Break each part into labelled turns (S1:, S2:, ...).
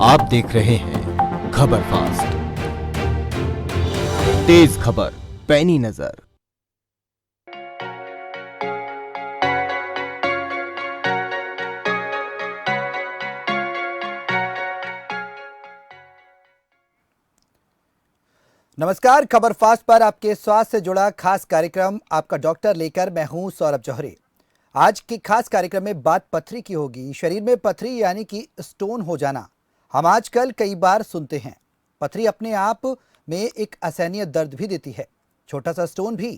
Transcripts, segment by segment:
S1: आप देख रहे हैं खबर फास्ट, तेज खबर पैनी नजर।
S2: नमस्कार, खबर फास्ट पर आपके स्वास्थ्य से जुड़ा खास कार्यक्रम आपका डॉक्टर लेकर मैं हूं सौरभ जौहरी। आज के खास कार्यक्रम में बात पथरी की होगी। शरीर में पथरी यानी कि स्टोन हो जाना हम आजकल कई बार सुनते हैं। पथरी अपने आप में एक असहनीय दर्द भी देती है। छोटा सा स्टोन भी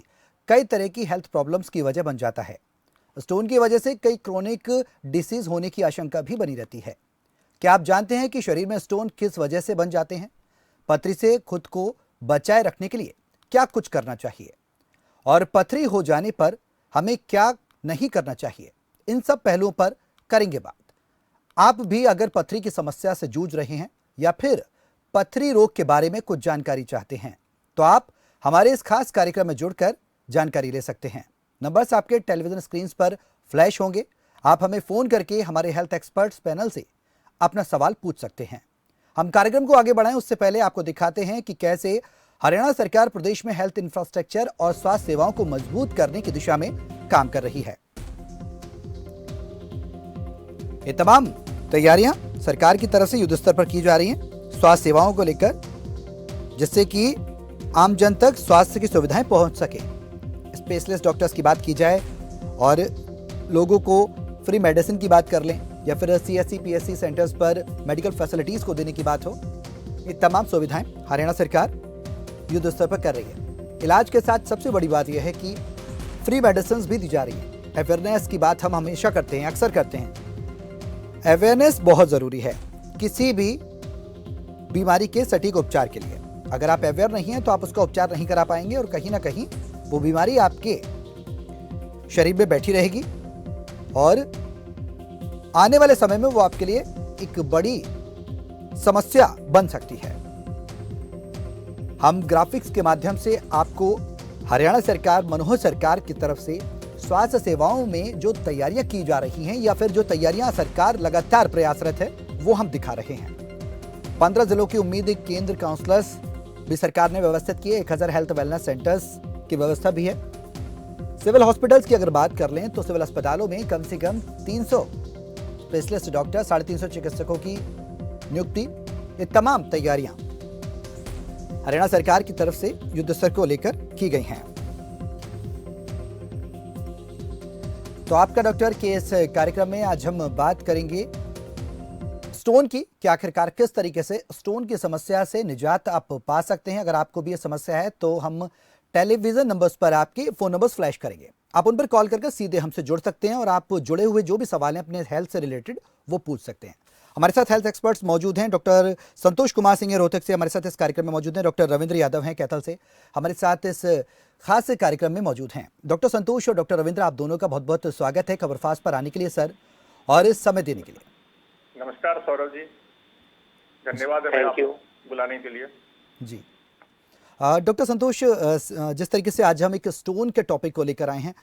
S2: कई तरह की हेल्थ प्रॉब्लम्स की वजह बन जाता है। स्टोन की वजह से कई क्रोनिक डिसीज होने की आशंका भी बनी रहती है। क्या आप जानते हैं कि शरीर में स्टोन किस वजह से बन जाते हैं? पथरी से खुद को बचाए रखने के लिए क्या कुछ करना चाहिए और पथरी हो जाने पर हमें क्या नहीं करना चाहिए, इन सब पहलुओं पर करेंगे बात। आप भी अगर पथरी की समस्या से जूझ रहे हैं या फिर पथरी रोग के बारे में कुछ जानकारी चाहते हैं तो आप हमारे इस खास कार्यक्रम में जुड़कर जानकारी ले सकते हैं। नंबर्स आपके टेलीविजन स्क्रीन पर फ्लैश होंगे। आप हमें फोन करके हमारे हेल्थ एक्सपर्ट्स पैनल से अपना सवाल पूछ सकते हैं। हम कार्यक्रम को आगे बढ़ाएं उससे पहले आपको दिखाते हैं कि कैसे हरियाणा सरकार प्रदेश में हेल्थ इंफ्रास्ट्रक्चर और स्वास्थ्य सेवाओं को मजबूत करने की दिशा में काम कर रही है। ये तमाम तैयारियां सरकार की तरफ से युद्ध स्तर पर की जा रही हैं स्वास्थ्य सेवाओं को लेकर, जिससे कि आम जन तक स्वास्थ्य की सुविधाएं पहुंच सके। स्पेशलिस्ट डॉक्टर्स की बात की जाए और लोगों को फ्री मेडिसिन की बात कर लें या फिर CSC PSC सेंटर्स पर मेडिकल फैसिलिटीज को देने की बात हो, ये तमाम सुविधाएं हरियाणा सरकार युद्ध स्तर पर कर रही है। इलाज के साथ सबसे बड़ी बात यह है कि फ्री मेडिसिन भी दी जा रही है। अवेयरनेस की बात हम हमेशा करते हैं, अक्सर करते हैं। अवेयरनेस बहुत जरूरी है किसी भी बीमारी के सटीक उपचार के लिए। अगर आप अवेयर नहीं हैं तो आप उसका उपचार नहीं करा पाएंगे और कहीं ना कहीं वो बीमारी आपके शरीर में बैठी रहेगी और आने वाले समय में वो आपके लिए एक बड़ी समस्या बन सकती है। हम ग्राफिक्स के माध्यम से आपको हरियाणा सरकार, मनोहर सरकार की तरफ से स्वास्थ्य सेवाओं में जो तैयारियां की जा रही हैं या फिर जो तैयारियां सरकार लगातार प्रयासरत है वो हम दिखा रहे हैं। 15 जिलों की उम्मीद केंद्र काउंसलर्स भी सरकार ने व्यवस्थित किए। 1000 हेल्थ वेलनेस सेंटर्स की व्यवस्था भी है। सिविल हॉस्पिटल्स की अगर बात कर लें तो सिविल अस्पतालों में कम से कम 300 स्पेशलिस्ट डॉक्टर, 350 चिकित्सकों की नियुक्ति, ये तमाम तैयारियां हरियाणा सरकार की तरफ से युद्ध स्तर को लेकर की गई हैं। तो आपका डॉक्टर के इस कार्यक्रम में आज हम बात करेंगे स्टोन की कि आखिरकार किस तरीके से स्टोन की समस्या से निजात आप पा सकते हैं। अगर आपको भी ये समस्या है तो हम टेलीविजन नंबर्स पर आपके फोन नंबर्स फ्लैश करेंगे। आप उन पर कॉल करके सीधे हमसे जुड़ सकते हैं और आप जुड़े हुए जो भी सवाल हैं अपने हेल्थ से रिलेटेड वो पूछ सकते हैं। हमारे साथ हेल्थ एक्सपर्ट्स मौजूद हैं। डॉक्टर संतोष कुमार सिंह रोहतक से हमारे साथ इस कार्यक्रम में मौजूद हैं। डॉक्टर रविंद्र यादव हैं कैथल से हमारे साथ इस खास कार्यक्रम में मौजूद हैं। डॉक्टर संतोष और डॉक्टर रविंद्र, आप दोनों का बहुत बहुत स्वागत है खबर फास्ट पर आने के लिए सर और इस समय देने के लिए।
S3: नमस्कार सौरभ जी, धन्यवाद है आपको बुलाने के लिए।
S2: जी डॉक्टर संतोष, जिस तरीके से आज हम एक स्टोन के टॉपिक को लेकर आए हैं,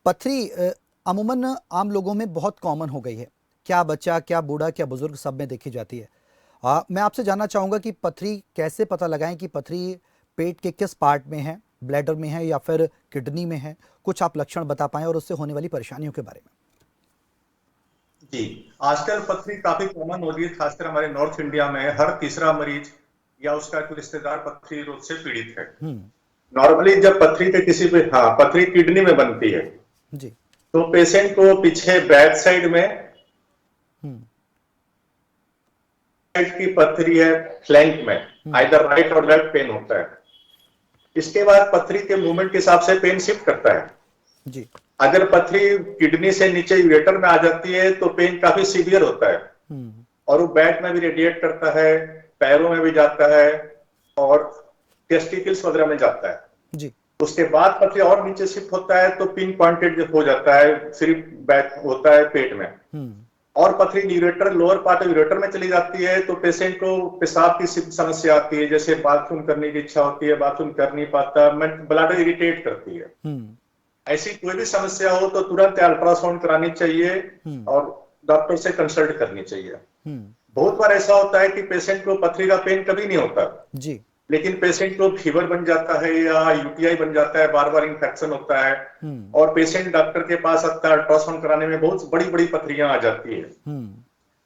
S2: पथरी अमूमन आम लोगों में बहुत कॉमन हो गई है। क्या बच्चा, क्या बूढ़ा, क्या बुजुर्ग, सब में देखी जाती है। मैं आपसे जानना चाहूँगा कि पथरी कैसे पता लगाएं कि पथरी पेट के किस पार्ट में है, ब्लैडर में है या फिर किडनी में है। कुछ आप लक्षण बता पाएं और उससे होने वाली परेशानियों के बारे में।
S3: जी, आजकल पथरी काफी कॉमन हो रही है, खासकर हमारे नॉर्थ इंडिया में हर तीसरा मरीज या उसका कोई रिश्तेदार पथरी रोग से पीड़ित है। नॉर्मली जब पथरी के किसी भी पथरी किडनी में बनती है
S2: जी,
S3: तो पेशेंट को पीछे बैक साइड में की पथरी है, फ्लैंक में आइदर राइट और लेफ्ट पेन होता है। इसके बाद पथरी के मूवमेंट के हिसाब से पेन शिफ्ट करता है
S2: जी।
S3: अगर पथरी किडनी से नीचे यूरेटर में आ जाती है तो पेन काफी सीवियर होता है और वो बैक में भी रेडिएट करता है, पैरों में भी जाता है और टेस्टिकल्स वगैरह में जाता है
S2: जी।
S3: उसके बाद पथरी और नीचे शिफ्ट होता है तो पिन पॉइंटेड हो जाता है, सिर्फ बैक होता है पेट में। और पथरी ureter, lower part of ureter में चली जाती है तो पेशेंट को पेशाब की समस्या आती है, जैसे बाथरूम करने की इच्छा होती है, बाथरूम कर नहीं पाता, ब्लैडर इरिटेट करती है। ऐसी कोई भी समस्या हो तो तुरंत अल्ट्रासाउंड करानी चाहिए और डॉक्टर से कंसल्ट करनी चाहिए। बहुत बार ऐसा होता है कि पेशेंट को पथरी का पेन कभी नहीं होता,
S2: जी।
S3: लेकिन पेशेंट को फीवर बन जाता है या यूटीआई बन जाता है, बार बार इन्फेक्शन होता है
S2: हम्म।
S3: और पेशेंट डॉक्टर के पास आता है, अल्ट्रासाउंड कराने में बहुत बड़ी बड़ी पथरियां आ जाती है।
S2: हम्म।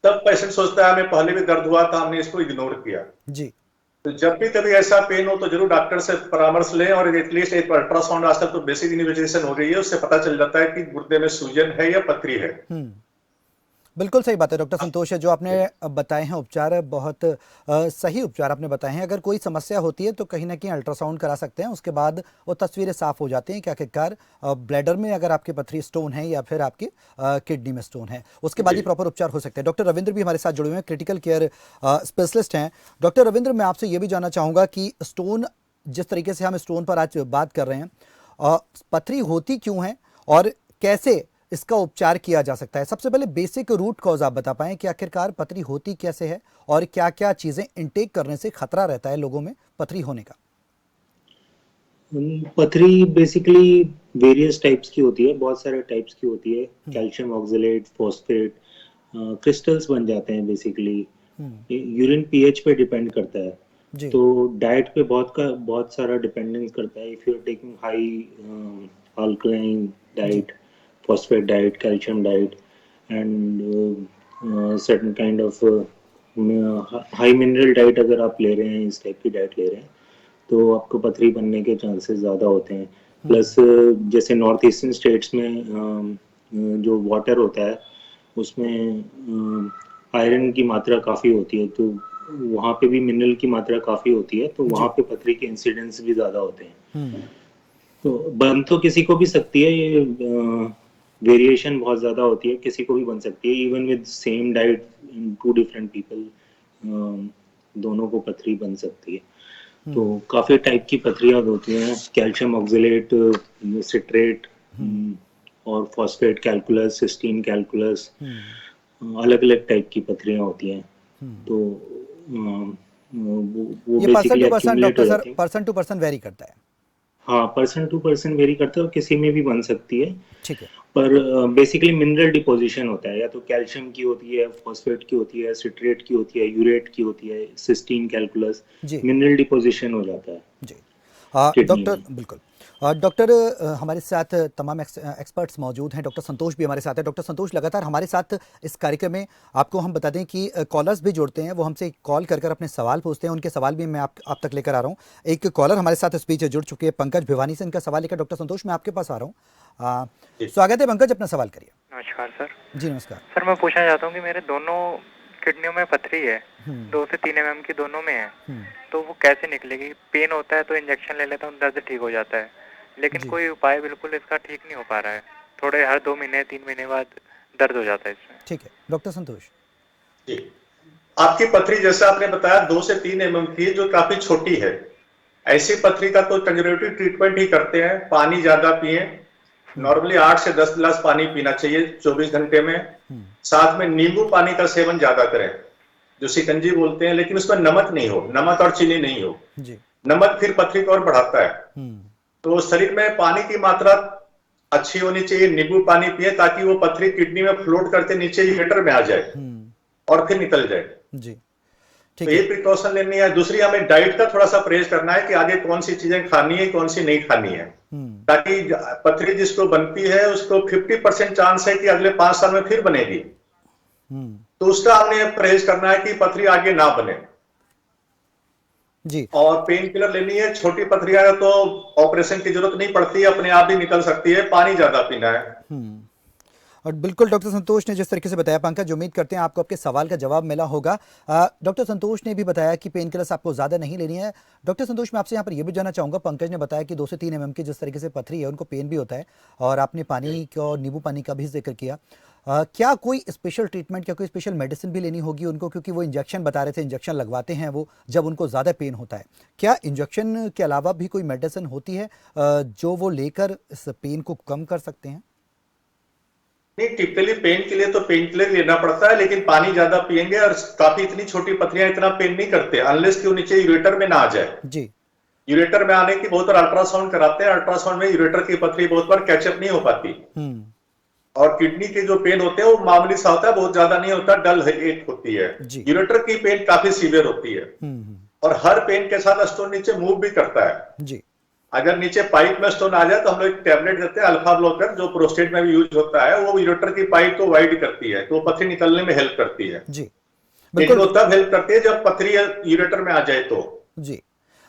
S3: तब पेशेंट सोचता है हमें पहले भी दर्द हुआ था, हमने इसको इग्नोर किया।
S2: जी।
S3: तो जब भी कभी ऐसा पेन हो तो जरूर डॉक्टर से परामर्श लें और एटलीस्ट एक अल्ट्रासाउंड, आजकल तो बेसिक इन्वेस्टिगेशन हो रही है, उससे पता चल जाता है कि गुर्दे में सूजन है या पथरी है।
S2: हम्म। बिल्कुल सही बात है डॉक्टर संतोष, जो आपने बताए हैं उपचार बहुत सही उपचार आपने बताए हैं। अगर कोई समस्या होती है तो कहीं ना कहीं अल्ट्रासाउंड करा सकते हैं, उसके बाद वो तस्वीरें साफ हो जाती हैं कि आखिरकार ब्लैडर में अगर आपके पथरी स्टोन है या फिर आपकी किडनी में स्टोन है, उसके बाद ही प्रॉपर उपचार हो सकते हैं। डॉक्टर रविंद्र भी हमारे साथ जुड़े हुए हैं, क्रिटिकल केयर स्पेशलिस्ट हैं। डॉक्टर रविंद्र, मैं आपसे ये भी जानना चाहूँगा कि स्टोन, जिस तरीके से हम स्टोन पर आज बात कर रहे हैं, पथरी होती क्यों है और कैसे इसका उपचार किया जा सकता है? सबसे पहले बेसिक रूट कॉज आप बता पाएं कि आखिरकार पथरी होती कैसे है और क्या क्या चीजें इनटेक करने से खतरा रहता है लोगों में पथरी होने का?
S4: पथरी बेसिकली वेरियस टाइप्स की होती है, बहुत सारे टाइप्स की होती है। कैल्शियम ऑक्सलेट, फॉस्फेट, क्रिस्टल्स बन जाते हैं बेसिकली। यूरिन पीएच पे डिपेंड करता है,
S2: जी।
S4: तो डाइट पे बहुत सारा डिपेंडेंस करता है। If you are taking high alkaline diet, phosphate diet, calcium diet, and certain kind of high mineral diet अगर आप ले रहे हैं, इस टाइप की डाइट ले रहे हैं, तो आपको पथरी बनने के चांसेस ज़्यादा होते हैं। प्लस जैसे नॉर्थ ईस्टर्न स्टेट्स में जो वाटर होता है उसमें आयरन की मात्रा काफ़ी होती है, तो वहाँ पे भी मिनरल की मात्रा काफ़ी होती है, तो वहाँ पे पथरी के इंसिडेंट्स भी ज़्यादा होते हैं। तो बन तो किसी को भी सकती है, ये वेरिएशन बहुत ज़्यादा होती है, किसी को भी बन सकती है। Even with same diet to different people दोनों को पथरी बन सकती है। तो काफ़ी टाइप की पथरियाँ होती हैं, कैल्शियम ऑक्सलेट, सिट्रेट और फॉस्फेट कैलकुलस, सिस्टीन कैलकुलस, अलग अलग टाइप की पथरियाँ होती हैं। तो वो
S2: ये person
S4: basically
S2: to person
S4: accumulate
S2: doctor
S4: हो
S2: सर,
S4: जाती है।
S2: पर्सन टू पर्सन वेरी करता है।
S4: हाँ, पर्सन टू पर्सन वेरी करता है और किसी में भी बन सकती है।
S2: ठीक है।
S4: पर बेसिकली मिनरल डिपोजिशन होता है, या तो कैल्शियम की होती है, फॉस्फेट की होती है, सिट्रेट की होती है, यूरेट की होती है, सिस्टीन कैलकुलस,
S2: जी।
S4: मिनरल डिपोजिशन हो जाता है
S2: जी।
S4: किडनी
S2: डॉक्टर,
S4: में।
S2: बिल्कुल। डॉक्टर, हमारे साथ तमाम एक्सपर्ट्स मौजूद हैं। डॉक्टर संतोष भी हमारे साथ है। डॉक्टर संतोष, लगातार हमारे साथ इस कार्यक्रम में आपको हम बता दें कि कॉलर्स भी जुड़ते हैं, वो हमसे कॉल कर कर अपने सवाल पूछते हैं। उनके सवाल भी मैं आप तक लेकर आ रहा हूँ। एक कॉलर हमारे साथ इस बीच जुड़ चुके हैं, पंकज भिवानी से इनका सवाल लेकर डॉक्टर संतोष मैं आपके पास आ रहा हूँ। स्वागत है पंकज, अपना सवाल करिए।
S5: नमस्कार सर।
S2: जी नमस्कार
S5: सर, मैं पूछना चाहता हूँ कि मेरे दोनों किडनियों में पथरी है, 2 से 3 mm की दोनों में है, तो वो कैसे निकलेगी? पेन होता है तो इंजेक्शन ले लेता हूँ, दर्द ठीक हो जाता है, लेकिन कोई उपाय बिल्कुल इसका ठीक नहीं हो पा रहा है। थोड़े हर 2 महीने 3 महीने बाद दर्द हो जाता है इसमें।
S2: ठीक है डॉक्टर संतोष
S3: जी, आपकी पथरी जैसा आपने बताया 2 से 3 mm की, जो काफी छोटी है, ऐसी पथरी का तो कंजर्वेटिव ट्रीटमेंट ही करते हैं। पानी ज्यादा पिए, नॉर्मली 8 से 10 गिलास पानी पीना चाहिए 24 घंटे में। साथ में नींबू पानी का सेवन ज्यादा करें, जो शिकंजी बोलते हैं, लेकिन उसमें नमक नहीं हो, नमक और चीनी नहीं हो।
S2: जी।
S3: नमक फिर पथरी को और बढ़ाता है। तो शरीर में पानी की मात्रा अच्छी होनी चाहिए। नींबू पानी पिए ताकि वो पथरी किडनी में फ्लोट करते नीचे यूरेटर में आ जाए और फिर निकल जाए।
S2: जी,
S3: तो
S2: ठीक
S3: ये
S2: है।
S3: प्रिकॉशन लेनी है। दूसरी, हमें डाइट का थोड़ा सा परहेज करना है कि आगे कौन सी चीजें खानी है, कौन सी नहीं खानी है, ताकि पथरी जिसको बनती है उसको 50% चांस है कि अगले 5 साल में फिर बनेगी। तो उसका हमने परहेज करना है कि पथरी आगे ना बने।
S2: जी।
S3: और पेन किलर लेनी है। छोटी पथरियां है तो ऑपरेशन की जरूरत नहीं पड़ती है, अपने आप ही निकल सकती है। पानी ज्यादा पीना है।
S2: और बिल्कुल डॉक्टर संतोष ने जिस तरीके से बताया, पंकज, उम्मीद करते हैं आपको आपके सवाल का जवाब मिला होगा। डॉक्टर संतोष ने भी बताया कि पेन किलर्स आपको ज़्यादा नहीं लेनी है। डॉक्टर संतोष, मैं आपसे यहाँ पर ये भी जानना चाहूँगा, पंकज ने बताया कि 2 से 3 mm की जिस तरीके से पथरी है उनको पेन भी होता है, और आपने पानी का और नींबू पानी का भी जिक्र किया। क्या कोई स्पेशल ट्रीटमेंट, क्या कोई स्पेशल मेडिसिन भी लेनी होगी उनको? क्योंकि वो इंजेक्शन बता रहे थे, इंजेक्शन लगवाते हैं वो जब उनको ज़्यादा पेन होता है। क्या इंजेक्शन के अलावा भी कोई मेडिसिन होती है जो वो लेकर इस पेन को कम कर सकते हैं?
S3: नहीं, टिपिकली पेन के लिए तो पेन किलर लेना पड़ता है, लेकिन पानी ज्यादा पिएंगे। और काफी इतनी छोटी पथरियां इतना पेन नहीं करते, अनलेस कि वो नीचे यूरेटर में ना आ जाए।
S2: जी।
S3: यूरेटर में आने की बहुत बार अल्ट्रासाउंड कराते हैं, अल्ट्रासाउंड में यूरेटर की पथरी बहुत बार कैचअप नहीं हो पाती। और किडनी के जो पेन होते हैं वो मामूली सा होता है, बहुत ज्यादा नहीं होता, डल एक होती है।
S2: जी।
S3: यूरेटर की पेन काफी सीवियर होती है और हर पेन के साथ स्टोन नीचे मूव भी करता है।
S2: जी।
S3: अगर नीचे पाइप में स्टोन आ जाए तो हम लोग एक टैबलेट देते हैं अल्फा ब्लॉकर, जो प्रोस्टेट में भी यूज होता है। वो यूरेटर की पाइप को वाइड करती है, तो वो पथरी निकलने में हेल्प करती है।
S2: जी
S3: इनको
S2: बिल्कुल।
S3: तब हेल्प करती है जब पथरी यूरेटर में आ जाए तो।
S2: जी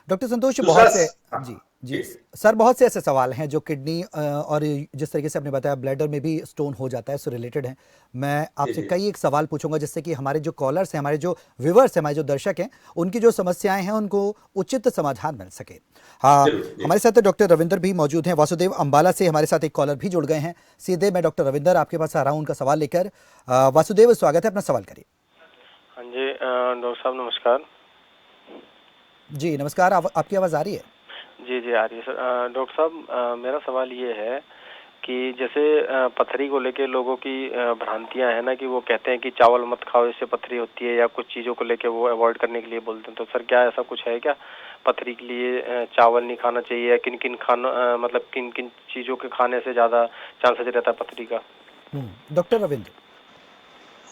S2: डॉक्टर संतोष जी,
S3: दूसरा
S2: बहुत से जी जी
S3: जी।
S2: सर, बहुत से ऐसे सवाल हैं जो किडनी और जिस तरीके से आपने बताया ब्लैडर में भी स्टोन हो जाता है, उससे रिलेटेड है। मैं
S3: जी
S2: आपसे
S3: जी
S2: कई एक सवाल पूछूंगा जिससे कि हमारे जो कॉलर्स हैं, हमारे जो व्यूवर्स हैं, हमारे जो दर्शक हैं, उनकी जो समस्याएं हैं उनको उचित समाधान मिल सके। हाँ,
S3: जरूर जी।
S2: हमारे साथ डॉक्टर रविंदर भी मौजूद हैं। वासुदेव अंबाला से हमारे साथ एक कॉलर भी जुड़ गए हैं। सीधे मैं डॉक्टर रविंदर आपके पास आ रहा हूँ उनका सवाल लेकर। वासुदेव, स्वागत है, अपना सवाल करिए।
S6: हाँ जी, डॉक्टर साहब नमस्कार।
S2: जी नमस्कार, आपकी आवाज़ आ रही है?
S6: जी जी आ रही है सर। डॉक्टर साहब, मेरा सवाल ये है कि जैसे पथरी को लेके लोगों की भ्रांतियां हैं ना, कि वो कहते हैं कि चावल मत खाओ इससे पथरी होती है, या कुछ चीज़ों को लेके वो अवॉइड करने के लिए बोलते हैं। तो सर क्या ऐसा कुछ है क्या, पथरी के लिए चावल नहीं खाना चाहिए, या किन किन मतलब किन किन चीज़ों के खाने से ज़्यादा चांसेस रहता है पथरी का?
S2: डॉक्टर रविंद्र।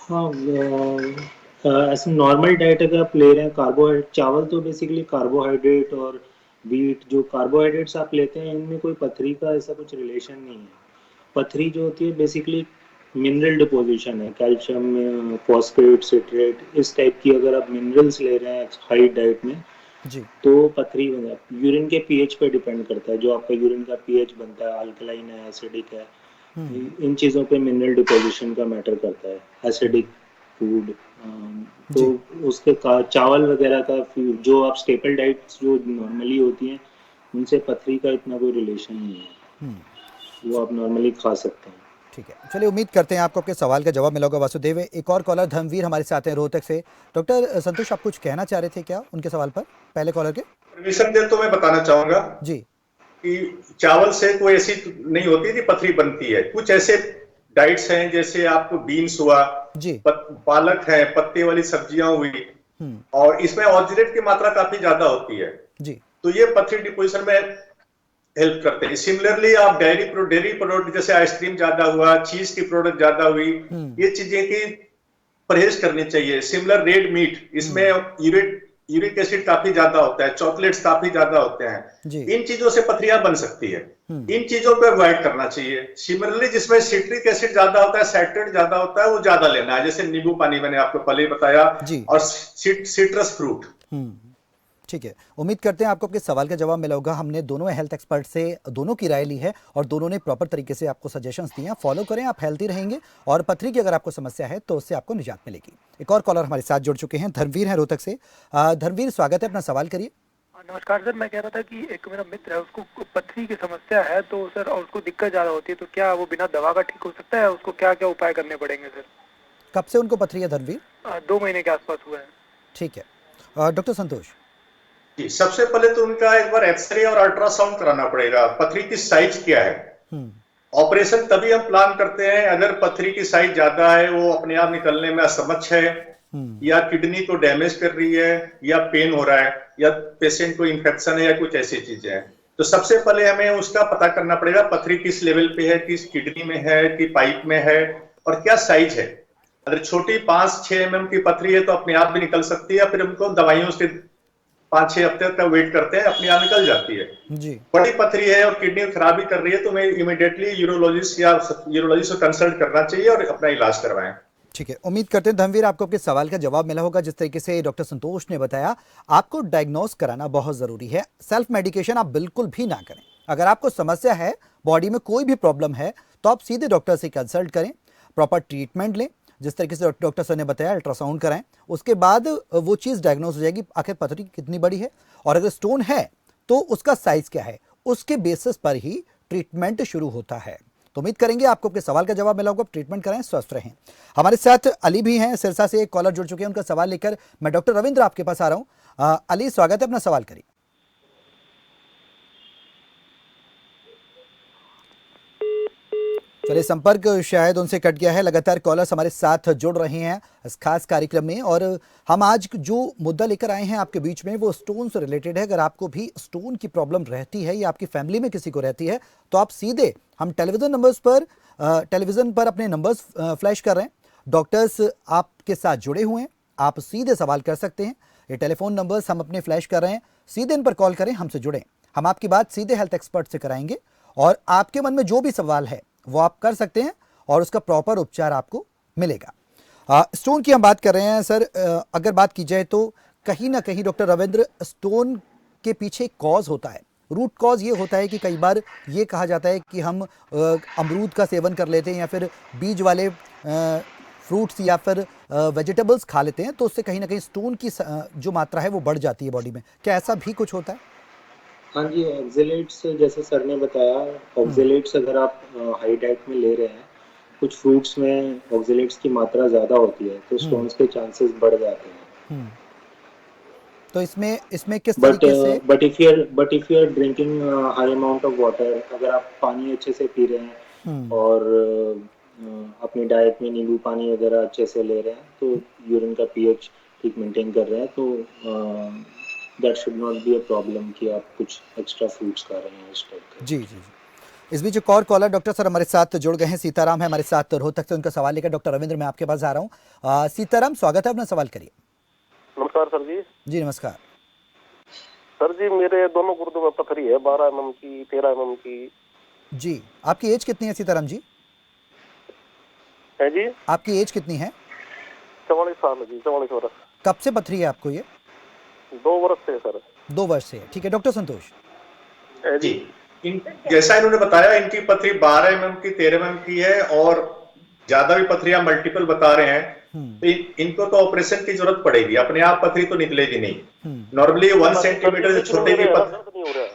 S4: हाँ, ऐसे नॉर्मल डाइट अगर आप ले रहे हैं, कार्बोहाइड्रेट, चावल तो बेसिकली कार्बोहाइड्रेट, और व्हीट, जो कार्बोहाइड्रेट्स आप लेते हैं, इनमें कोई पथरी का ऐसा कुछ रिलेशन नहीं है। पथरी जो होती है बेसिकली मिनरल डिपोजिशन है, कैल्शियम, फॉस्फेट, सिट्रेट, इस टाइप की अगर आप मिनरल्स ले रहे हैं हाई डाइट में,
S2: जी।
S4: तो पथरी बन जाती है। यूरिन के पीएच पे डिपेंड करता है, जो आपका यूरिन का पीएच बनता है, अल्कलाइन है, एसिडिक है, इन चीज़ों पे मिनरल डिपोजिशन का मैटर करता है। एसिडिक फूड, तो
S2: जी।
S4: उसके चावल वगैरह का जो आप स्टेपल डाइट्स जो नॉर्मली होती हैं, उनसे पथरी का इतना कोई रिलेशन नहीं है, वो आप नॉर्मली खा सकते हैं।
S2: ठीक है, चलिए, उम्मीद करते हैं आपको आपके सवाल का जवाब मिला होगा। वासुदेव, एक और कॉलर धर्मवीर हमारे साथ हैं रोहतक से। डॉक्टर संतोष, आप कुछ कहना चाह रहे थे क्या उनके सवाल पर, पहले कॉलर के?
S3: परमिशन दे तो मैं बताना चाहूंगा
S2: जी।
S3: कि चावल से कोई ऐसी नहीं होती कि पथरी बनती है। कुछ ऐसे डाइट्स हैं, जैसे आपको बीन्स हुआ,
S2: जी।
S3: पालक है, पत्ते वाली सब्जियां हुई,
S2: हम्म।
S3: और इसमें ऑक्सीडेंट की मात्रा काफी ज्यादा होती है,
S2: जी।
S3: तो ये पथरी डिपोजिशन में हेल्प करते हैं। सिमिलरली आप डेयरी प्रोडक्ट जैसे आइसक्रीम ज्यादा हुआ, चीज की प्रोडक्ट ज्यादा हुई, ये चीजें की परहेज करनी चाहिए। सिमिलर रेड मीट, इसमें यूरिक एसिड काफी ज्यादा होता है, चॉकलेट्स काफी ज्यादा होते हैं।
S2: जी।
S3: इन चीजों से पथरियां बन सकती है, इन चीजों को अवॉइड करना चाहिए। सिमिलरली जिसमें सिट्रिक एसिड ज्यादा होता है, साइट्रेट ज्यादा होता है, वो ज्यादा लेना है, जैसे नींबू पानी मैंने आपको पहले ही बताया,
S2: जी।
S3: और सिट्रस फ्रूट।
S2: ठीक है, उम्मीद करते हैं आपको आपके सवाल का जवाब मिला होगा। हमने दोनों हेल्थ एक्सपर्ट से दोनों की राय ली है और दोनों ने प्रॉपर तरीके से आपको सजेशंस दिए हैं। फॉलो करें, आप हेल्थी रहेंगे, और पथरी की अगर आपको समस्या है तो उससे आपको निजात मिलेगी। एक और कॉलर हमारे साथ जुड़ चुके हैं, धर्मवीर हैं रोहतक से। धर्मवीर, स्वागत है, अपना सवाल करिए।
S5: नमस्कार सर, मैं कह रहा था कि एक मेरा मित्र है, उसको पथरी की समस्या है तो सर, और उसको दिक्कत ज्यादा होती है, तो क्या वो बिना दवा का ठीक हो सकता है? उसको क्या क्या उपाय करने पड़ेंगे सर?
S2: कब से उनको पथरी है धर्मवीर?
S5: 2 महीने के आसपास हुआ है।
S2: ठीक है, डॉक्टर संतोष।
S3: जी, सबसे पहले तो उनका एक बार एक्सरे और अल्ट्रासाउंड कराना पड़ेगा, पथरी की साइज क्या है। ऑपरेशन तभी हम प्लान करते हैं अगर पथरी की साइज ज्यादा है, वो अपने आप निकलने में असमर्थ है, या किडनी को डैमेज कर रही है, या पेन हो रहा है, या पेशेंट को इन्फेक्शन है, या कुछ ऐसी चीजें हैं। तो सबसे पहले हमें उसका पता करना पड़ेगा पथरी किस लेवल पे है, किस किडनी में है, कि पाइप में है, और क्या साइज है। अगर छोटी 5-6 mm की पथरी है तो अपने आप भी निकल सकती है, फिर हमको दवाइयों से 5-6 हफ्ते तक वेट करते हैं, अपने आप निकल जाती है।
S2: जी।
S3: बड़ी पथरी है और किडनी खराबी कर रही है तो मैं इमीडिएटली यूरोलॉजिस्ट को कंसल्ट करना चाहिए और अपना इलाज करवाएं।
S2: ठीक है, उम्मीद करते हैं धर्मवीर आपको आपके सवाल का जवाब मिला होगा। जिस तरीके से डॉक्टर संतोष ने बताया, आपको डायग्नोस कराना बहुत ज़रूरी है। सेल्फ मेडिकेशन आप बिल्कुल भी ना करें। अगर आपको समस्या है, बॉडी में कोई भी प्रॉब्लम है, तो आप सीधे डॉक्टर से कंसल्ट करें, प्रॉपर ट्रीटमेंट लें। जिस तरीके से डॉक्टर सर ने बताया, अल्ट्रासाउंड कराएं, उसके बाद वो चीज़ डायग्नोस हो जाएगी, आखिर पथरी कितनी बड़ी है, और अगर स्टोन है तो उसका साइज़ क्या है, उसके बेसिस पर ही ट्रीटमेंट शुरू होता है। तो उम्मीद करेंगे आपको आपके सवाल का जवाब मिला होगा। ट्रीटमेंट कराएं, स्वस्थ रहें। हमारे साथ अली भी हैं, सिरसा से एक कॉलर जुड़ चुके हैं, उनका सवाल लेकर मैं डॉक्टर रविंद्र आपके पास आ रहा हूं। अली, स्वागत है, अपना सवाल करिए। चलिए, संपर्क शायद उनसे कट गया है। लगातार कॉलर्स हमारे साथ जुड़ रहे हैं इस खास कार्यक्रम में, और हम आज जो मुद्दा लेकर आए हैं आपके बीच में वो स्टोन से रिलेटेड है। अगर आपको भी स्टोन की प्रॉब्लम रहती है या आपकी फैमिली में किसी को रहती है तो आप सीधे, हम टेलीविजन पर अपने नंबर्स फ्लैश कर रहे हैं, डॉक्टर्स आपके साथ जुड़े हुए हैं, आप सीधे सवाल कर सकते हैं। ये टेलीफोन नंबर्स हम अपने फ्लैश कर रहे हैं, सीधे इन पर कॉल करें, हमसे जुड़ें। हम आपकी बात सीधे हेल्थ एक्सपर्ट से कराएंगे और आपके मन में जो भी सवाल है वो आप कर सकते हैं और उसका प्रॉपर उपचार आपको मिलेगा। स्टोन की हम बात कर रहे हैं सर। अगर बात की जाए तो कहीं ना कहीं डॉक्टर रविंद्र, स्टोन के पीछे एक कॉज होता है, रूट कॉज ये होता है कि कई बार ये कहा जाता है कि हम अमरूद का सेवन कर लेते हैं या फिर बीज वाले फ्रूट्स या फिर वेजिटेबल्स खा लेते हैं, तो उससे कहीं ना कहीं स्टोन की जो मात्रा है वो बढ़ जाती है बॉडी में। क्या ऐसा भी कुछ होता है?
S4: हाँ जी, ऑक्जेलेट्स जैसे सर ने बताया, ऑक्जेलेट्स अगर आप हाई डाइट में ले रहे हैं, कुछ फ्रूट्स में ऑक्जेलेट्स की मात्रा ज़्यादा होती है तो स्टोन्स के चांसेस बढ़ जाते हैं।
S2: तो इसमें किस तरीके से?
S4: But if you are drinking high amount of water, अगर आप पानी अच्छे से पी रहे हैं और अपनी डाइट में नींबू पानी वगैरह अच्छे से ले रहे हैं, तो यूरिन का पीएच ठीक मेंटेन कर रहे हैं, तो that should not be a problem कि आप कुछ एक्स्ट्रा फ्रूट्स खा रहे हैं इस टाइप का।
S2: जी। इस बीच एक और कॉलर डॉक्टर सर हमारे साथ जुड़ गए हैं। सीताराम है हमारे साथ रोहतक से, उनका सवाल लेकर डॉक्टर रविंद्र मैं आपके पास आ रहा हूँ। सीताराम, स्वागत है, अपना सवाल करिए।
S7: नमस्कार सर जी।
S2: जी नमस्कार
S7: सर जी, मेरे दोनों गुर्दों में पथरी है, 12 mm की, 13 mm की।
S2: जी, आपकी एज कितनी है सीताराम जी?
S7: है जी,
S2: आपकी एज कितनी है?
S7: 44 साल जी, 44 वर्ष।
S2: कब से पथरी है आपको ये?
S7: 2 वर्ष से सर।
S2: 2 वर्ष से है, ठीक है। डॉक्टर संतोष
S3: जी, जैसा इन्होंने बताया, इनकी पथरी 12 mm की, 13 mm की है और ज्यादा भी पथरियां मल्टीपल बता रहे हैं, तो इनको तो ऑपरेशन की जरूरत पड़ेगी। अपने आप पथरी तो निकलेगी नहीं। नॉर्मली 1 सेंटीमीटर से छोटे की पथरी।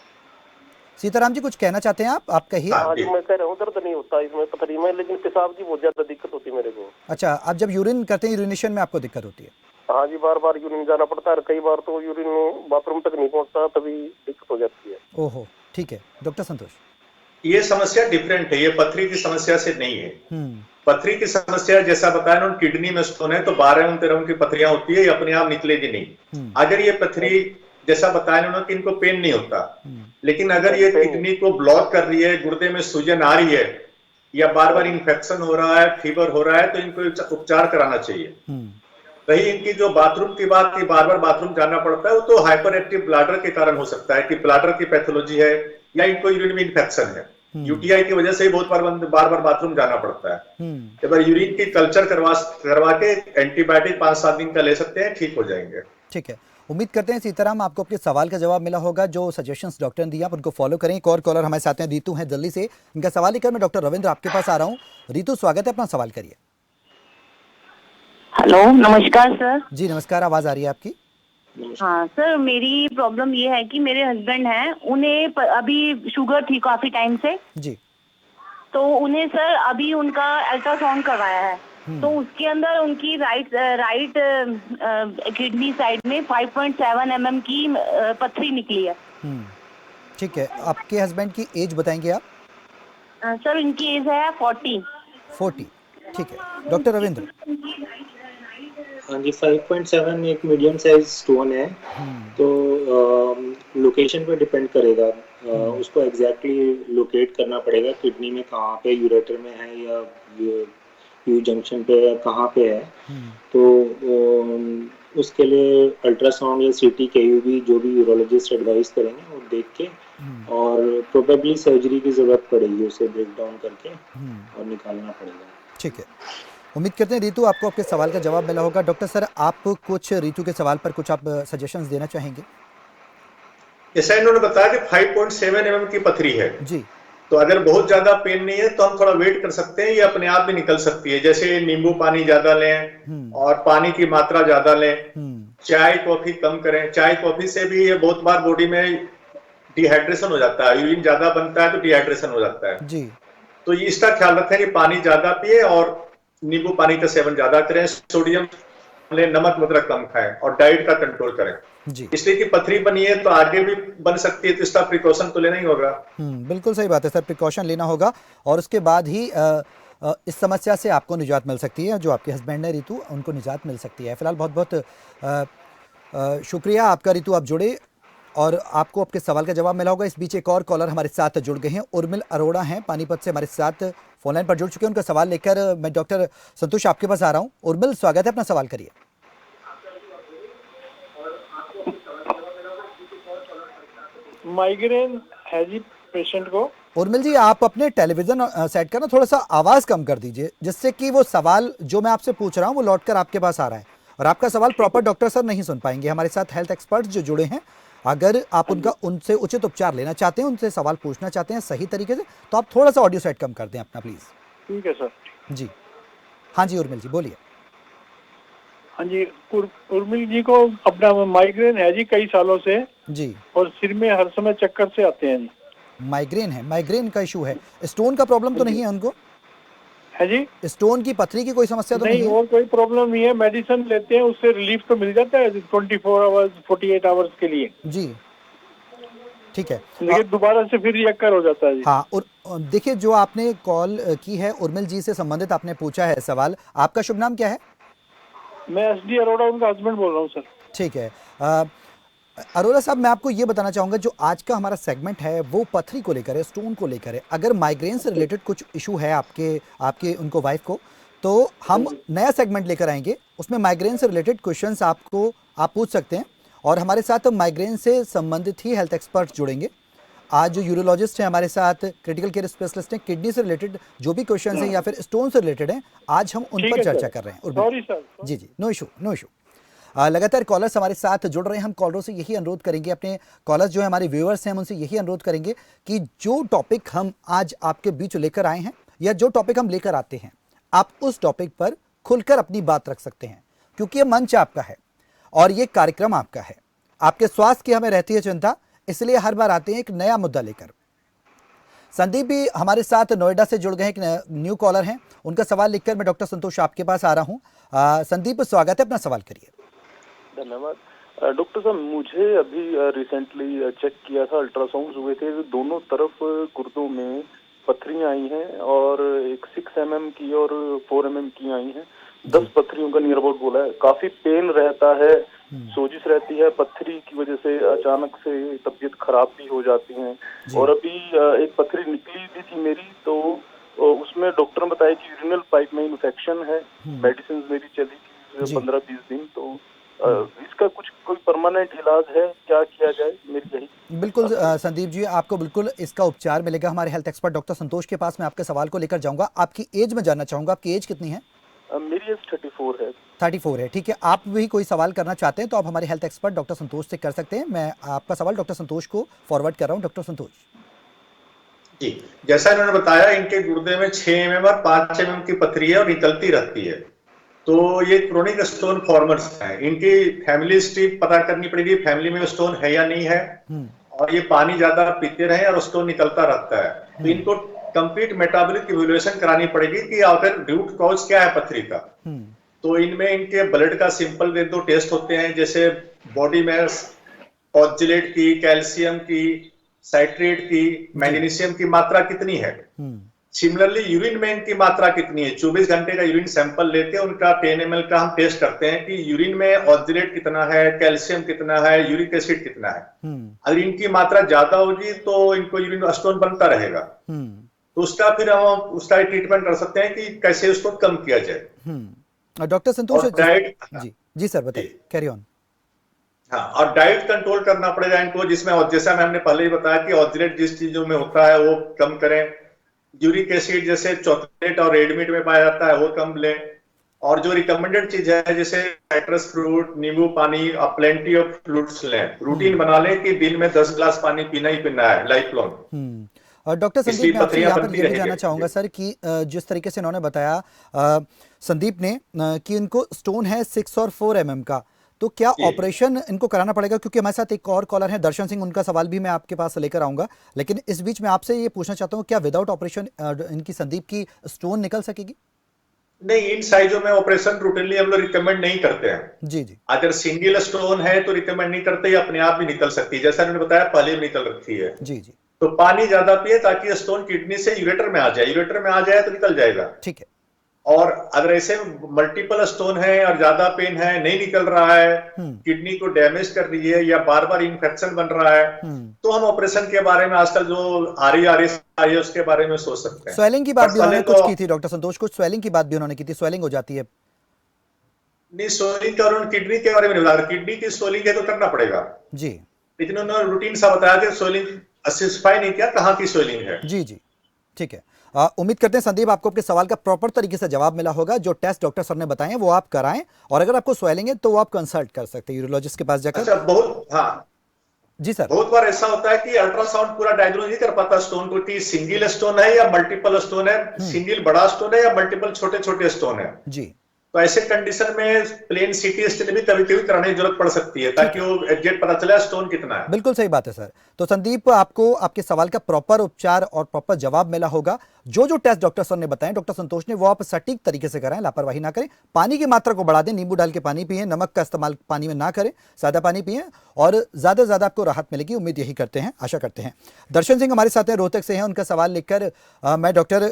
S2: सीताराम जी कुछ कहना चाहते हैं आप कहिए।
S7: हाँ जी, मैं कह रहा हूँ दर्द नहीं होता इसमें पथरी में, लेकिन पेशाब की बहुत ज्यादा दिक्कत होती है मेरे को।
S2: अच्छा, आप जब यूरिन करते हैं, यूरिनेशन में आपको दिक्कत होती है?
S7: हाँ जी, बार बार यूरिन जाना पड़ता है, कई बार तो यूरिन बाथरूम तक नहीं पहुँचता, तभी दिक्कत हो जाती है।
S2: ओहो, ठीक है। डॉक्टर संतोष,
S3: ये समस्या डिफरेंट है, ये पथरी की समस्या से नहीं है। पथरी की समस्या जैसा बताया उन्होंने, किडनी में स्टोन है तो 12 mm 13 mm की पथरियां होती है, ये अपने आप निकलेगी नहीं। अगर ये पथरी जैसा बताया उन्होंने कि इनको पेन नहीं होता, लेकिन अगर ये किडनी को ब्लॉक कर रही है, गुर्दे में सूजन आ रही है या बार बार इन्फेक्शन हो रहा है, फीवर हो रहा है, तो इनको उपचार कराना चाहिए। रही इनकी जो बाथरूम की बात की, बार बार बाथरूम जाना पड़ता है, वो तो हाइपर एक्टिव ब्लैडर के कारण हो सकता है कि ब्लैडर की पैथोलॉजी है या इनको यूरिन में इन्फेक्शन है। यूटीआई की वजह से ही बहुत बार बार बाथरूम जाना पड़ता है। एक बार यूरिन की कल्चर करवा के एंटीबायोटिक 5-7 दिन का ले सकते हैं, ठीक हो जाएंगे।
S2: ठीक है, उम्मीद करते हैं सीताराम आपको अपने सवाल का जवाब मिला होगा। जो सजेशंस डॉक्टर ने दिया आप उनको फॉलो करें। एक और कॉलर हमारे साथ हैं, रितु हैं दिल्ली से, इनका सवाल लेकर मैं डॉक्टर रविंद्र आपके पास आ रहा हूँ। रितु, स्वागत है, अपना सवाल करिए।
S8: हेलो, नमस्कार सर।
S2: जी नमस्कार, आवाज आ रही है आपकी।
S8: हाँ सर, मेरी प्रॉब्लम ये है कि मेरे हस्बैंड हैं, उन्हें अभी शुगर थी काफी टाइम से
S2: जी,
S8: तो उन्हें सर अभी उनका अल्ट्रासाउंड करवाया है, तो उसके अंदर उनकी राइट किडनी साइड में 5.7 mm की पथरी निकली है।
S2: ठीक है, आपके हस्बैंड की एज बताएंगे आप?
S8: सर इनकी एज है 40।
S2: ठीक है। डॉक्टर रविंद्र,
S4: हाँ जी, 5.7 एक मीडियम साइज स्टोन है, तो लोकेशन पे डिपेंड करेगा। उसको एग्जैक्टली लोकेट करना पड़ेगा किडनी में कहाँ पे, यूरेटर में है या यू जंक्शन पे या कहाँ पे है। तो उसके लिए अल्ट्रासाउंड या सीटी केयूबी जो भी यूरोलॉजिस्ट एडवाइस करेंगे वो देख के, और प्रोबेबली सर्जरी की जरूरत पड़ेगी, उसे ब्रेक डाउन करके और निकालना पड़ेगा।
S2: ठीक है, उम्मीद करते हैं रितु आपको आपके सवाल का जवाब मिला होगा। डॉक्टर सर, आप कुछ रितु के सवाल पर कुछ आप सजेशंस देना चाहेंगे?
S3: जैसा इन्होंने बताया कि 5.7 mm की पथरी है
S2: जी,
S3: तो अगर बहुत ज्यादा पेन नहीं है तो हम थोड़ा वेट कर सकते हैं, ये अपने आप भी निकल सकती है। जैसे नींबू पानी ज्यादा लें और पानी की मात्रा ज्यादा लें, चाय कॉफी कम करें। चाय कॉफी से भी ये बहुत बार बॉडी में डिहाइड्रेशन हो जाता है, यूरिन ज्यादा बनता है तो डिहाइड्रेशन हो जाता है
S2: जी।
S3: तो इसका ख्याल रखें कि पानी ज्यादा पिए और नींबू पानी का सेवन ज्यादा करें। सोडियम लें, नमक वगैरह कम खाएं और डाइट का कंट्रोल करें
S2: जी।
S3: इसलिए कि पथरी बनी है तो आगे भी बन सकती है, तो इसका प्रिकॉशन तो लेना ही होगा।
S2: बिल्कुल सही बात है सर, प्रिकॉशन लेना होगा और उसके बाद ही इस समस्या से आपको निजात मिल सकती है। जो आपके हस्बैंड है रितु, उनको निजात मिल सकती है। फिलहाल बहुत बहुत शुक्रिया आपका रितु, आप जुड़े और आपको आपके सवाल का जवाब मिला होगा। इस बीच एक और कॉलर हमारे साथ जुड़ गए हैं, उर्मिल अरोड़ा हैं, पानीपत से हमारे साथ फोन लाइन पर जुड़ चुके हैं। उनका सवाल लेकर मैं डॉक्टर संतोष आपके पास आ रहा हूँ। उर्मिल, स्वागत है, अपना सवाल करिए।
S9: माइग्रेन है जी पेशेंट को।
S2: उर्मिल जी, आप अपने टेलीविजन सेट का ना थोड़ा सा आवाज़ कम कर दीजिए, जिससे कि वो सवाल जो मैं आपसे पूछ रहा हूँ वो लौटकर आपके पास आ रहा है और आपका सवाल प्रॉपर डॉक्टर सर नहीं सुन पाएंगे। हमारे साथ हेल्थ एक्सपर्ट जो जुड़े हैं, अगर आप उनसे उचित उपचार लेना चाहते हैं, उनसे सवाल पूछना चाहते हैं सही तरीके से, तो आप थोड़ा सा ऑडियो सेट कम कर दें अपना प्लीज़।
S9: ठीक है सर।
S2: जी हाँ जी उर्मिल जी बोलिए।
S9: हाँ जी, उर्मिल जी को अपना माइग्रेन है जी कई सालों से
S2: जी।
S9: और सिर में हर समय चक्कर से आते हैं जी।
S2: माइग्रेन है, माइग्रेन का इशू है, स्टोन का प्रॉब्लम तो नहीं है उनको?
S9: है जी,
S2: स्टोन की पथरी की कोई समस्या तो नहीं है?
S9: और कोई प्रॉब्लम नहीं है, मेडिसिन लेते हैं उससे रिलीफ तो मिल जाता है 24 आवर्स 48 आवर्स के लिए
S2: जी। ठीक है,
S9: लेकिन दोबारा से फिर चक्कर हो जाता है जी।
S2: हाँ, और देखिए जो आपने कॉल की है उर्मिल जी से संबंधित आपने पूछा है सवाल, आपका शुभ नाम क्या है?
S9: मैं SD अरोड़ा उनका हस्बैंड बोल रहा हूँ सर।
S2: ठीक है, अरोड़ा साहब, मैं आपको ये बताना चाहूँगा जो आज का हमारा सेगमेंट है वो पथरी को लेकर है, स्टोन को लेकर है। अगर माइग्रेन से रिलेटेड कुछ इशू है आपके उनको वाइफ को, तो हम नया सेगमेंट लेकर आएंगे, उसमें माइग्रेन से रिलेटेड क्वेश्चंस आप पूछ सकते हैं और हमारे साथ माइग्रेन से संबंधित ही हेल्थ एक्सपर्ट जुड़ेंगे। आज जो यूरोलॉजिस्ट हैं हमारे साथ, क्रिटिकल केयर स्पेशलिस्ट हैं, किडनी से रिलेटेड जो भी क्वेश्चंस हैं या फिर स्टोन से रिलेटेड हैं, आज हम उन पर चर्चा कर रहे हैं।
S9: Sorry sir.
S2: जी जी, नो इशू नो इशू। लगातार कॉलर्स हमारे साथ जुड़ रहे हैं। हम कॉलरों से यही अनुरोध करेंगे, अपने कॉलर्स जो है हमारे व्यूअर्स हैं, हम उनसे यही अनुरोध करेंगे कि जो टॉपिक हम आज आपके बीच लेकर आए हैं या जो टॉपिक हम लेकर आते हैं, आप उस टॉपिक पर खुलकर अपनी बात रख सकते हैं, क्योंकि ये मंच आपका है और ये कार्यक्रम आपका है। आपके स्वास्थ्य की हमें रहती है चिंता, इसलिए हर बार आते हैं एक नया मुद्दा लेकर। संदीप भी हमारे साथ नोएडा से जुड़ गए, एक न्यू कॉलर हैं, उनका सवाल लिखकर मैं डॉक्टर संतोष आपके पास आ रहा हूँ। संदीप, स्वागत है, अपना सवाल करिए।
S7: धन्यवाद डॉक्टर साहब। मुझे अभी रिसेंटली चेक किया था, अल्ट्रासाउंड हुए थे, दोनों तरफ गुर्दों में पथरियां आई हैं और एक 6 mm की और 4 mm की आई हैं। 10 पथरियों का नियर अबाउट बोला है। काफी पेन रहता है, सोजिश रहती है, पथरी की वजह से अचानक से तबीयत खराब भी हो जाती है। और अभी एक पथरी निकली भी थी मेरी, तो उसमें डॉक्टर ने बताया कि यूरिनल पाइप में इन्फेक्शन है। मेडिसिन मेरी चली थी 15-20 दिन, तो इसका कोई परमानेंट इलाज है, क्या किया जाए, मेरी यही।
S2: बिल्कुल संदीप जी, आपको बिल्कुल इसका उपचार मिलेगा हमारे हेल्थ एक्सपर्ट डॉक्टर संतोष के पास। मैं आपके सवाल को लेकर जाऊंगा। आपकी एज में जानना चाहूंगा, आपकी एज कितनी है?
S7: मेरी एज 34 है।
S2: 34 है, ठीक है। आप भी कोई सवाल करना चाहते हैं तो आप हमारे हेल्थ एक्सपर्ट डॉक्टर संतोष से कर सकते हैं। मैं आपका सवाल डॉक्टर संतोष को फॉरवर्ड कर रहा हूँ। डॉक्टर संतोष
S3: जी, जैसा इन्होंने बताया, इनके गुर्दे में 6 mm और 5 mm की पथरी है और निकलती रहती है, तो ये क्रोनिक स्टोन फॉर्मर्स हैं। इनकी फैमिली हिस्ट्री पता करनी पड़ेगी, फैमिली में स्टोन है या नहीं है, और ये पानी ज्यादा पीते रहे और स्टोन निकलता रहता है, तो इनको कंप्लीट मेटाबॉलिक इवैल्यूएशन करानी पड़ेगी कि आखिर रूट कॉज क्या है पथरी का। तो इनमें इनके ब्लड का सिंपल 2 टेस्ट होते हैं, जैसे बॉडी मास, ऑक्जेलेट की, कैल्शियम की, साइट्रेट की, मैग्नीशियम की मात्रा कितनी है। सिमिलरली यूरिन में इनकी मात्रा कितनी है। 24 घंटे का यूरिन सैंपल लेके उनका 10 ml का हम टेस्ट करते हैं कि यूरिन में ऑक्जेलेट कितना है, कैल्शियम कितना है, यूरिक एसिड कितना है। अगर इनकी मात्रा ज्यादा होगी तो इनको यूरिन स्टोन बनता रहेगा, तो उसका फिर हम उसका ट्रीटमेंट कर सकते हैं कि कैसे उसको कम किया जाए।
S2: डॉक्टर संतोष
S3: डाइट
S2: जी सर बताइए, कैरी ऑन।
S3: हाँ, और डाइट कंट्रोल करना पड़ेगा इनको, जिसमें जैसा हमने पहले ही बताया कि ऑक्जेलेट जिस चीजों में होता है वो कम करें। यूरिक एसिड जैसे चॉकलेट और रेड मीट में पाया जाता है वो कम लें, और जो रिकमेंडेड चीज है जैसे साइट्रस फ्रूट, नींबू पानी और प्लेंटी ऑफ फ्रूट्स लें। रूटीन बना लें कि दिन में 10 ग्लास पानी पीना ही पीना है लाइफ लॉन्ग।
S2: और डॉक्टर संदीप, मैं आपसे यहाँ पर ये भी जानना चाहूँगा सर कि जिस तरीके से इन्होंने बताया संदीप ने कि इनको स्टोन है 6 और 4 mm का, तो क्या ऑपरेशन इनको कराना पड़ेगा? क्योंकि हमारे साथ एक और कॉलर है दर्शन सिंह, उनका सवाल भी मैं आपके पास लेकर आऊँगा, लेकिन इस बीच में आपसे ये पूछना चाहता हूँ, क्या विदाउट ऑपरेशन इनकी संदीप की स्टोन निकल सकेगी?
S3: नहीं, इन साइजों में ऑपरेशन रूटीनली हम लोग रिकमेंड नहीं करते हैं।
S2: जी जी
S3: अगर सिंगल स्टोन है तो रिकमेंड नहीं करते, ये अपने आप भी निकल सकती है, जैसा मैंने बताया पहले भी निकल रखी है।
S2: जी जी
S3: तो पानी ज्यादा पिए ताकि स्टोन किडनी से यूरेटर में आ जाए, यूरेटर में आ जाए तो निकल जाएगा।
S2: ठीक है।
S3: और अगर ऐसे मल्टीपल स्टोन है और ज्यादा पेन है, नहीं निकल रहा है, किडनी को डैमेज कर रही है या बार बार इन्फेक्शन बन रहा है, तो हम ऑपरेशन के बारे में आजकल जो आ रही है उसके बारे में सोच सकते हैं।
S2: स्वेलिंग की बात भी उन्होंने
S3: तो
S2: कुछ की थी डॉक्टर संतोष, कुछ स्वेलिंग की बात भी उन्होंने की थी, स्वेलिंग हो जाती है।
S3: नहीं, स्वेलिंग का उन्होंने किडनी के बारे में नहीं बताया, किडनी की स्वेलिंग है तो करना पड़ेगा
S2: जी,
S3: लेकिन उन्होंने रूटीन सा बताया कि स्वेलिंग स्पेसिफाई नहीं किया कहाँ की स्वेलिंग है।
S2: जी जी ठीक है। उम्मीद करते हैं संदीप आपको आपके सवाल का प्रॉपर तरीके से जवाब मिला होगा। जो टेस्ट डॉक्टर सर ने बताए हैं वो आप कराएं, और अगर आपको स्वेलिंग है तो वो आप कंसल्ट कर सकते हैं यूरोलॉजिस्ट के पास जाकर।
S3: अच्छा, बहुत हाँ
S2: जी सर,
S3: बहुत बार ऐसा होता है कि अल्ट्रासाउंड पूरा डायग्नोज नहीं कर पाता स्टोन को कि सिंगल स्टोन है या मल्टीपल स्टोन है, सिंगल बड़ा स्टोन है या मल्टीपल छोटे छोटे स्टोन है।
S2: जी
S3: तो ऐसे कंडीशन में प्लेन सीटी स्कैन भी कभी कभी कराने की जरूरत पड़ सकती है ताकि वो एग्जैक्ट पता चले स्टोन कितना है।
S2: बिल्कुल सही बात है सर। तो संदीप आपको आपके सवाल का प्रॉपर उपचार और प्रॉपर जवाब मिला होगा। जो जो टेस्ट डॉक्टर सर ने बताए डॉक्टर संतोष ने, वो आप सटीक तरीके से कराएं, लापरवाही ना करें। पानी की मात्रा को बढ़ा दें, नींबू डाल के पानी पिएं, नमक का इस्तेमाल पानी में ना करें, सादा पानी पिएं, और ज्यादा से ज्यादा आपको राहत मिलेगी। उम्मीद यही करते हैं, आशा करते हैं। दर्शन सिंह हमारे साथ हैं, रोहतक से हैं। उनका सवाल लेकर मैं डॉक्टर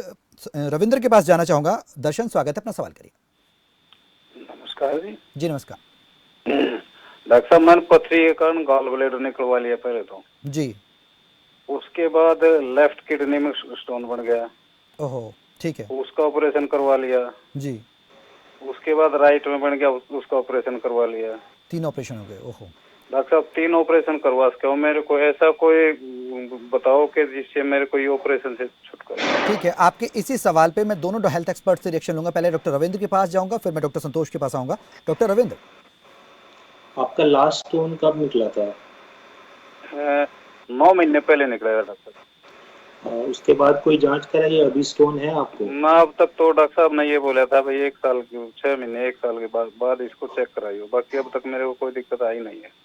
S2: रविंद्र के पास जाना चाहूंगा। दर्शन, स्वागत है, अपना सवाल करिए।
S10: नमस्कार
S2: जी नमस्कार।
S10: डॉक्टर साहब, मैंने पथरी के कारण गॉल ब्लैडर निकलवा लिया पहले तो
S2: जी,
S10: उसके बाद लेफ्ट किडनी में स्टोन बन गया।
S2: ओहो, ठीक है।
S10: उसका ऑपरेशन करवा लिया
S2: जी।
S10: उसके बाद राइट में बन गया, उसका ऑपरेशन करवा लिया।
S2: 3 ऑपरेशन हो गए। ओहो
S10: डॉक्टर साहब, 3 ऑपरेशन करवा सके हो, मेरे को ऐसा कोई बताओ कि जिससे मेरे को ये ऑपरेशन से छुटकारा।
S2: ठीक है, आपके इसी सवाल पे मैं दोनों हेल्थ एक्सपर्ट से रिएक्शन लूंगा। पहले डॉक्टर रविंद्र के पास जाऊंगा, फिर मैं डॉक्टर संतोष के पास आऊंगा। डॉक्टर रविंद्र,
S4: आपका लास्ट स्टोन कब निकला था?
S10: 9 महीने पहले निकला था डॉक्टर।
S4: उसके बाद कोई जांच कराई, अभी स्टोन है आपको?
S10: ना, अब तक तो डॉक्टर साहब ने ये बोला था भाई 1 साल की 6 महीने 1 साल के बाद इसको चेक कराइयो, बाकी अब तक मेरे को कोई दिक्कत आई नहीं है।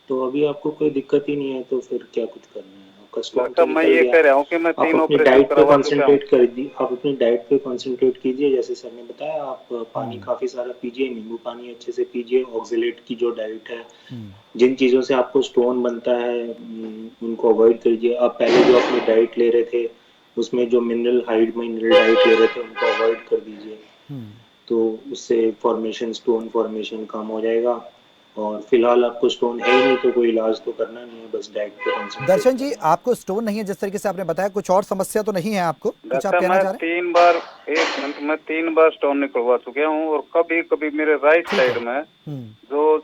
S4: तो अभी आपको कोई दिक्कत ही नहीं है तो फिर क्या कुछ करना है? आपका स्टोन
S10: डॉक्टर, मैं ये कह रहा हूँ कि मैं 3 ऑपरेशन
S4: डाइट पे
S10: करवा
S4: कंसंट्रेट कर दी, आप अपनी डाइट पे कंसंट्रेट कीजिए। जैसे सर ने बताया, आप पानी काफी सारा पीजिए, नींबू पानी अच्छे से पीजिए, ऑक्सलेट की जो डाइट है, जिन चीजों से आपको स्टोन बनता है उनको अवॉइड कीजिए। आप पहले जो अपनी डाइट ले रहे थे उसमें जो मिनरल डाइट ले रहे थे उनको अवॉइड कर दीजिए, तो उससे फॉर्मेशन, स्टोन फॉर्मेशन कम हो जाएगा। और फिलहाल आपको स्टोन है ही नहीं तो कोई इलाज तो करना नहीं है, बस डाइट पे कंसंट्रेट।
S2: दर्शन जी, आपको स्टोन नहीं है जिस तरीके से आपने बताया, कुछ और समस्या तो नहीं है आपको? कुछ आप कहना चाह रहे हैं?
S10: 3 बार, 1 मिनट, मैं 3 बार स्टोन निकलवा चुका हूँ, और कभी कभी मेरे राइट साइड में जो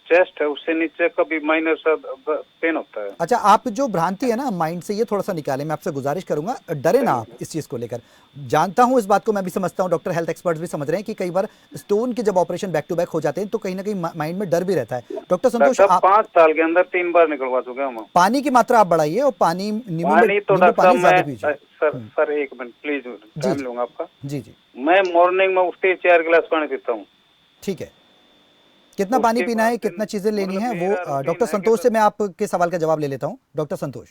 S10: चेस्ट है उससे नीचे कभी माइनर सा पेन होता है।
S2: अच्छा, आप जो भ्रांति है ना माइंड से, ये थोड़ा सा निकालें। मैं आपसे गुजारिश करूंगा, डरे ना आप इस चीज को लेकर। जानता हूं इस बात को, मैं भी समझता हूं, डॉक्टर हेल्थ एक्सपर्ट्स भी समझ रहे हैं कि कई बार स्टोन के जब ऑपरेशन बैक टू बैक हो जाते हैं तो कहीं ना कहीं माइंड में डर भी रहता है। डॉक्टर संतोष, आप
S10: 5 साल के अंदर 3 बार निकलवा चुका हूँ।
S2: पानी की मात्रा आप बढ़ाइए, और पानी
S10: तो doctor sir 1 minute please, time लूंगा आपका।
S2: जी जी।
S10: मैं मॉर्निंग में उठते ही 4 गिलास पानी पीता हूँ।
S2: ठीक है, कितना पानी पीना है, कितना चीजें लेनी है, वो डॉक्टर संतोष से मैं आपके सवाल का जवाब ले लेता हूँ। डॉक्टर संतोष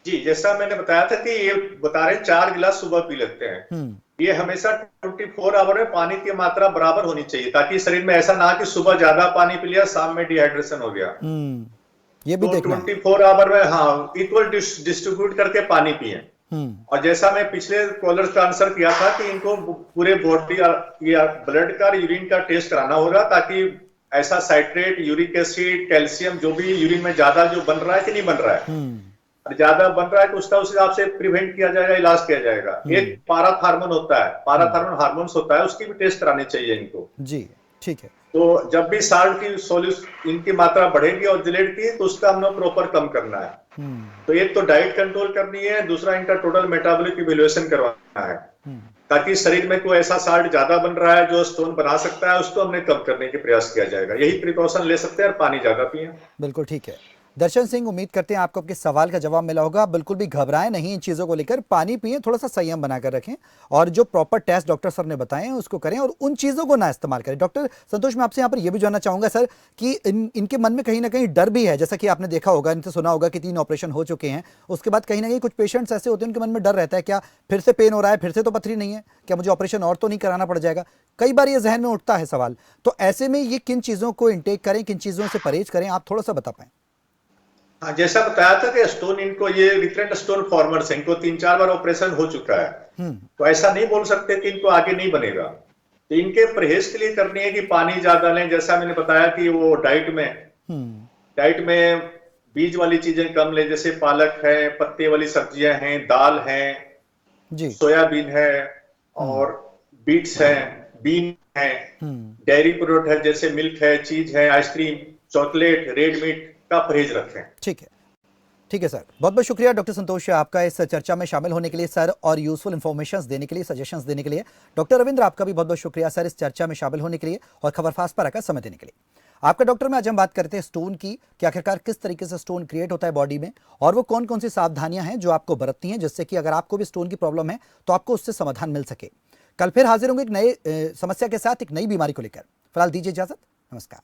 S3: जी, जैसा मैंने बताया था कि ये बता रहे 4 गिलास सुबह पी लेते हैं। ये हमेशा 24 आवर में पानी की मात्रा बराबर होनी चाहिए, ताकि शरीर में ऐसा ना कि सुबह ज्यादा पानी पी लिया, शाम में डिहाइड्रेशन हो गया।
S2: ये भी
S3: तो
S2: देखना
S3: 24 आवर में हाँ इक्वल डिस्ट्रीब्यूट करके पानी पिए। और जैसा मैं पिछले कॉलर का आंसर किया था कि इनको पूरे बॉडी या ब्लड का, यूरिन का टेस्ट कराना होगा, ताकि ऐसा साइट्रेट, यूरिक एसिड, कैल्शियम जो भी यूरिन में ज्यादा जो बन रहा है कि नहीं बन रहा है, और ज्यादा बन रहा है तो उसका उस हिसाब से प्रिवेंट किया जाएगा, इलाज किया जाएगा। एक पाराथार्मोन होता है, पाराथार्मोन हार्मोन्स होता है, उसकी भी टेस्ट करानी चाहिए इनको।
S2: जी ठीक है।
S3: तो जब भी साल्ट की सोल्यूशन इनकी मात्रा बढ़ेगी और जिलेट की, तो उसका हमने प्रॉपर कम करना है। तो एक तो डाइट कंट्रोल करनी है, दूसरा इनका टोटल मेटाबॉलिक इवैल्यूएशन करवाना है, ताकि शरीर में कोई ऐसा साल्ट ज्यादा बन रहा है जो स्टोन बना सकता है, उसको हमने कम करने के प्रयास किया जाएगा। यही प्रिकॉशन ले सकते हैं, और पानी ज्यादा पिए।
S2: बिल्कुल ठीक है। दर्शन सिंह, उम्मीद करते हैं आपको आपके सवाल का जवाब मिला होगा। बिल्कुल भी घबराएं नहीं इन चीज़ों को लेकर, पानी पिएं, थोड़ा सा संयम बनाकर रखें और जो प्रॉपर टेस्ट डॉक्टर सर ने बताए हैं उसको करें और उन चीज़ों को ना इस्तेमाल करें। डॉक्टर संतोष, मैं आपसे यहाँ पर यह भी जानना चाहूँगा सर कि इनके मन में कहीं ना कहीं डर भी है, जैसा कि आपने देखा होगा, इनसे सुना होगा कि 3 ऑपरेशन हो चुके हैं, उसके बाद कहीं ना कहीं कुछ पेशेंट्स ऐसे होते हैं उनके मन में डर रहता है, क्या फिर से पेन हो रहा है, फिर से तो पथरी नहीं है, क्या मुझे ऑपरेशन और तो नहीं कराना पड़ जाएगा। कई बार ये जहन में उठता है सवाल। तो ऐसे में ये किन चीज़ों को इंटेक करें, किन चीज़ों से परहेज करें, आप थोड़ा सा बता पाएं।
S3: हाँ, जैसा बताया था कि स्टोन इनको ये रिकरेंट स्टोन फॉर्मर्स है, इनको 3-4 बार ऑपरेशन हो चुका है, तो ऐसा नहीं बोल सकते कि इनको आगे नहीं बनेगा। तो इनके परहेज के लिए करनी है कि पानी ज्यादा लें, जैसा मैंने बताया कि वो डाइट में बीज वाली चीजें कम लें, जैसे पालक है, पत्ते वाली सब्जियां हैं, दाल है, सोयाबीन है और बीट्स है, बीन है, डेयरी प्रोडक्ट है जैसे मिल्क है, चीज है, आइसक्रीम, चॉकलेट, रेड मीट का परहेज रखें।
S2: ठीक है सर, बहुत बहुत शुक्रिया डॉक्टर संतोष आपका इस चर्चा में शामिल होने के लिए सर, और यूजफुल इन्फॉर्मेशंस देने के लिए, सजेशंस देने के लिए। डॉक्टर रविंद्र, आपका भी बहुत बहुत शुक्रिया सर इस चर्चा में शामिल होने के लिए और खबरफास्ट पर आकर समय देने के लिए। आपका डॉक्टर में आज हम बात करते हैं स्टोन की, कि आखिरकार किस तरीके से स्टोन क्रिएट होता है बॉडी में और वो कौन कौन सी सावधानियां हैं जो आपको बरतनी हैं, जिससे कि अगर आपको भी स्टोन की प्रॉब्लम है तो आपको उससे समाधान मिल सके। कल फिर हाजिर होंगे एक नए समस्या के साथ, एक नई बीमारी को लेकर। फिलहाल दीजिए इजाजत, नमस्कार।